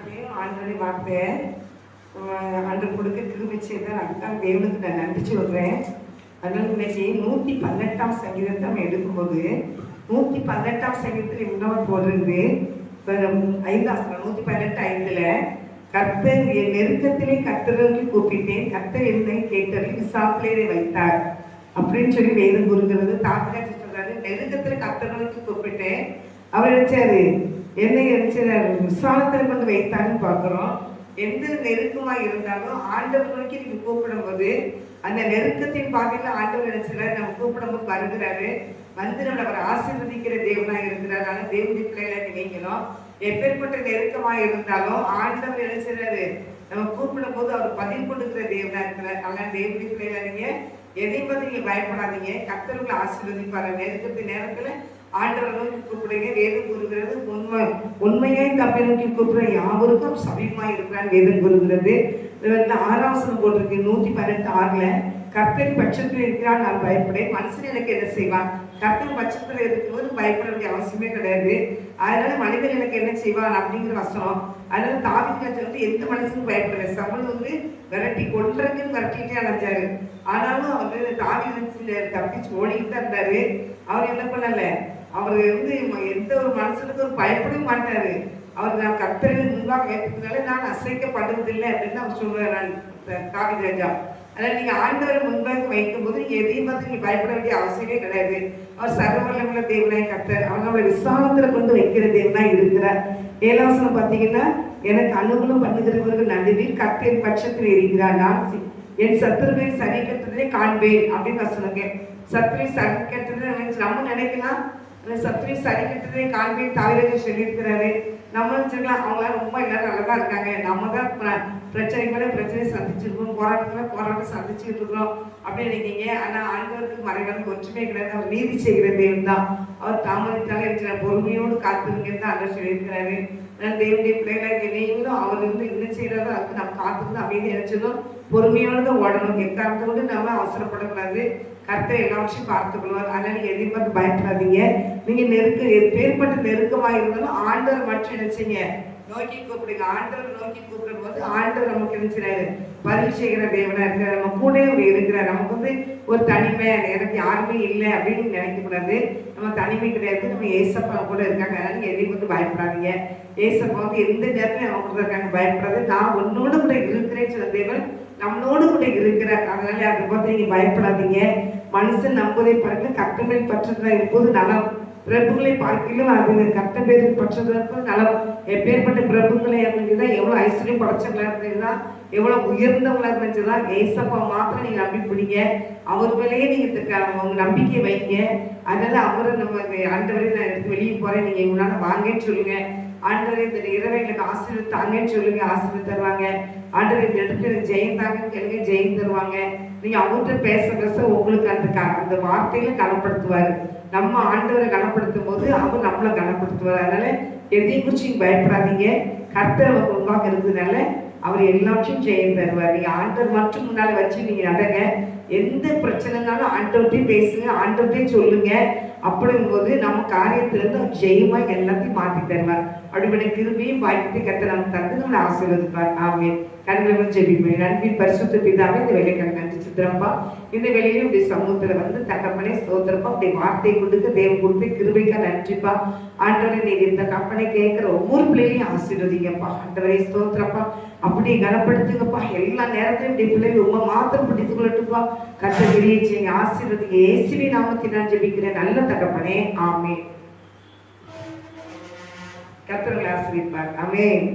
நாட்களையும் ஆண்டவருடைய வார்த்தையை ஆண்டவர் கொடுக்க கிருபை செய்தால் அதுதான் தேவனுக்கு நான் நன்றி சொல்கிறேன். அதனால இன்னைக்கு 118ஆம் சங்கீதத்தை நம்ம எடுக்கும்போது 118ஆம் சங்கீதத்தில் இன்னொரு போடுறது 118:5 கர்த்தர் என் நெருக்கத்திலே கர்த்தருக்கு கூப்பிட்டேன், கர்த்தர் என்னை கேட்டறில் விசாரத்திலே வைத்தார் அப்படின்னு சொல்லி வேதம் கூறுகிறது. தாத்தராஜி சொல்றாரு, நெருக்கத்துல கர்த்தருக்கு கூப்பிட்டேன், அவர் நினைச்சாரு என்னை நினைச்சாரு விசாரத்தில் கொண்டு வைத்தாருன்னு பார்க்கிறோம். எந்த நெருக்கமா இருந்தாலும் ஆண்டவர் நோக்கி நீங்க கூப்பிடும் போது அந்த நெருக்கத்தின் பாதையில ஆண்டவர் நினைச்சாரு நம்ம கூப்பிடும் போது வருகிறாரு, வந்து அவர் ஆசீர்வதிக்கிற தேவனா இருக்கிறார். ஆனா தேவனுடைய பிள்ளைகளை நீங்களும் எப்பேற்பட்ட நெருக்கமா இருந்தாலும் ஆண்டவர் நினைச்சாரு நம்ம கூப்பிடும் போது அவர் பதில் கொடுக்கிற தேவனா இருக்கிறார். ஆனா தேவனுடைய பிள்ளைகளை நீங்க எதையும் பார்த்து நீங்க பயப்படாதீங்க, கர்த்தர்களை ஆசீர்வதிப்பாரு. நெருக்கத்தின் நேரத்துல ஆண்டவர் நோக்கி கூப்பிடுங்க. வேதம் கூறுகிறது, உண்மையாய் தப்பை நோக்கி கூப்பிடுற யாவருக்கும் சமயமாய் இருக்கிறான் வேதம் கூறுகிறது. 6 போட்டிருக்கு 118:6 கர்த்தர் பட்சத்தில் இருக்கிறான் நான் பயப்படேன், மனுஷன் எனக்கு என்ன செய்வான். கர்த்தர் பட்சத்தில் இருக்கும்போது பயப்பட வேண்டிய அவசியமே கிடையாது. அதனால மனிதன் எனக்கு என்ன செய்வான் அப்படிங்கிற வசனம். அதனால தாவீது வந்து எந்த மனுஷனுக்கும் பயப்படல. சவுல் விரட்டி கொல்றதுன்னு விரட்டிட்டே அடைஞ்சாரு. ஆனாலும் அவர் தாவீது தப்பிச்சு ஓடிக்கிட்டு தான் இருந்தாரு. அவர் என்ன பண்ணல, அவர் எந்த ஒரு மனுஷனுக்கு ஒரு பயப்படவே மாட்டாரு. அவர் நான் கர்த்தருக்கு முன்பாக ஏற்றதுனால நான் அசைக்கப்படுவதில்லை அப்படின்னு அவர் சொல்றாரு தாவீது ராஜா. அதனால நீங்க ஆண்டவரை முன்பாக வைக்கும் போது நீங்க எதையும் பார்த்து நீங்க பயப்பட வேண்டிய அவசியமே கிடையாது. அவர் சர்வவல்லமையுள்ள தேவனாய் கர்த்தர், அவர் நம்மளை விசாலத்துல கொண்டு வைக்கிற தேவனாய் இருக்கிறார். 7 பாத்தீங்கன்னா, எனக்கு அனுகூலம் பண்ணுகிறவர்கள் நடுவில் கர்த்தரின் பட்சத்தில் இருக்கிறார், நான் என் சத்துருவை சரி கட்டுறதே காண்பேன் அப்படின்னு வசனங்க. சத்துருவை சரி கட்டுறது நம்ம நினைக்கலாம், சத்துருவை சரி கட்டுறதே காண்பேன் தாவீது சொல்லியிருக்கிறாரு. நம்ம நினைச்சுக்கலாம் அவங்களாம் ரொம்ப எல்லாரும் நல்லதா இருக்காங்க, நம்ம தான் பிரச்சனை மேல பிரச்சனை சந்திச்சிருக்கோம், போராட்டம் சந்திச்சுட்டு இருக்கிறோம் அப்படின்னு நினைக்கிங்க. ஆனா ஆண்டவருக்கு மறைவான ஒற்றுமை கிடையாது. அவர் நீதி செய்கிற தேவன் தான். அவர் தாமதித்தாலும் இருக்கிற பொறுமையோடு காத்திருங்கன்னு தான் ஆண்டவர் சொல்லியிருக்கிறாரு. தேவனுடைய பிள்ளைகளாக நீங்களும் அவர் என்ன செய்யறதோ அதுக்கு நம்ம காத்திருந்து அமைதி நினைச்சதும் பொறுமையோடு தான் ஓடணும். எக்காரணத்தோடு நம்ம அவசரப்படக்கூடாது. கர்த்தர் எல்லாவற்றையும் பார்த்துக் கொள்வார். அதனால எதையும் பார்த்து பயப்படாதீங்க. நீங்க பேர்பட்ட நெருக்கமா இருந்தாலும் ஆண்டவர் மட்டும் நினைச்சீங்க நோக்கி கூப்பிடுங்க. ஆண்டவர் நோக்கி கூப்பிடும் போது ஆண்டவர் நமக்கு நினைச்சாரு பதிவு செய்கிற தேவனா இருக்கிறார், நம்ம கூட இருக்கிறார். நமக்கு ஒரு தனிமை, எனக்கு யாருமே இல்லை அப்படின்னு நினைக்க கூடாது. நம்ம தனிமை கிடையாது, நம்ம ஏசப்பா கூட இருக்காங்க. அதனால எதையும் வந்து பயப்படாதீங்க. ஏசப்பா எந்த நேரத்துல அவங்க கூட இருக்காங்க, பயப்படாது. நான் உன்னோடு கூட இருக்கிறேன்னு சொன்ன தேவன் நம்மளோடு கூட இருக்கிறார். அதனால அதை பார்த்து நீங்க பயப்படாதீங்க. மனுஷன் நம்புவதை பார்க்க கர்த்தர் பற்றதா இருப்பது நலம், பிரபுகளை பார்க்கலும் அது கர்த்தர் பற்றதா இருப்பது நலம். எப்பேற்பட்ட பிரபுக்களை இருந்துதான், எவ்வளவு ஐஸ்வர்யம் படைச்சவங்களா இருந்ததுதான், எவ்வளவு உயர்ந்தவங்களா இருந்துச்சுதான், ஏசப்பா மாத்திரம் நீங்க நம்பி பிடிங்க. அவர் மேலேயே நீங்க உங்க நம்பிக்கை வைங்க. அதனால அவரை நம்ம ஆண்டவரை நான் எடுத்து வெளியே போறேன், நீங்க இவனால வாங்கன்னு சொல்லுங்க. ஆண்டவரை இந்த இரவை எங்களுக்கு ஆசீர்வாதம் தாங்கன்னு சொல்லுங்க, ஆசீர்வாதம் தருவாங்க. ஆண்டவரை இந்த இடத்துல ஜெயம் தாங்கன்னு கேளுங்க, ஜெயம் தருவாங்க. நீங்க அவர்கிட்ட பேச உங்களுக்கு அந்த வார்த்தையில கனப்படுத்துவாரு. நம்ம ஆண்டவரை கனப்படுத்தும் போது அவர் நம்மளை கனப்படுத்துவார். அதனால எதையும் குறிச்சு நீங்க பயப்படாதீங்க. கர்த்தர் அவர் முன்பாக இருந்ததுனால அவர் எல்லாத்தையும் ஜெயம் தருவார். நீங்க ஆண்டவர் மட்டும் முன்னால வச்சு நீங்க நடங்க. எந்த பிரச்சனைனாலும் ஆண்டவர்கிட்டையும் பேசுங்க, ஆண்டவர்கிட்டையும் சொல்லுங்க. அப்படிங்கும் போது நம்ம காரியத்திலிருந்து ஜெயமா எல்லாத்தையும் மாற்றி தருவார். அப்படிப்பட்ட கிருபையும் வாய்ப்பை கர்த்தர் நம்ம தந்து நம்மளை ஆசீர்வதிப்பார். ஆமென். கண்களும் ஜெபிப்போம். நன்பின் பரிசுத்த பிதாவே, இந்த வேலைக்காக நன்றி சித்திரப்பா. இந்த வேலையிலும் இப்படி சமூகத்துல வந்து தகப்பனே ஸ்தோத்திரப்பா, அப்படி வார்த்தை கொடுக்க தேவ கொடுத்து கிருபைக்கா நன்றிப்பா. ஆண்டவரை நீர் இந்த கற்பனை கேட்கிற ஒவ்வொரு பிள்ளைகளையும் ஆசீர்வதிங்கப்பா. ஆண்டவரை ஸ்தோத்திரப்பா, அப்படி கனப்படுத்துங்கப்பா. எல்லா நேரத்திலும் இப்படி பிள்ளைகள் உங்க மாத்திரம் பிடித்து கொள்ளட்டுப்பா. கர்த்தர் கிரியை செய்யுங்க, ஆசீர்வதிங்க. இயேசுவின் நாமத்தில் நான் ஜெபிக்கிறேன் நல்ல தகப்பனே, ஆமென். கர்த்தர் ஆசீர்வதிப்பார். ஆமென்.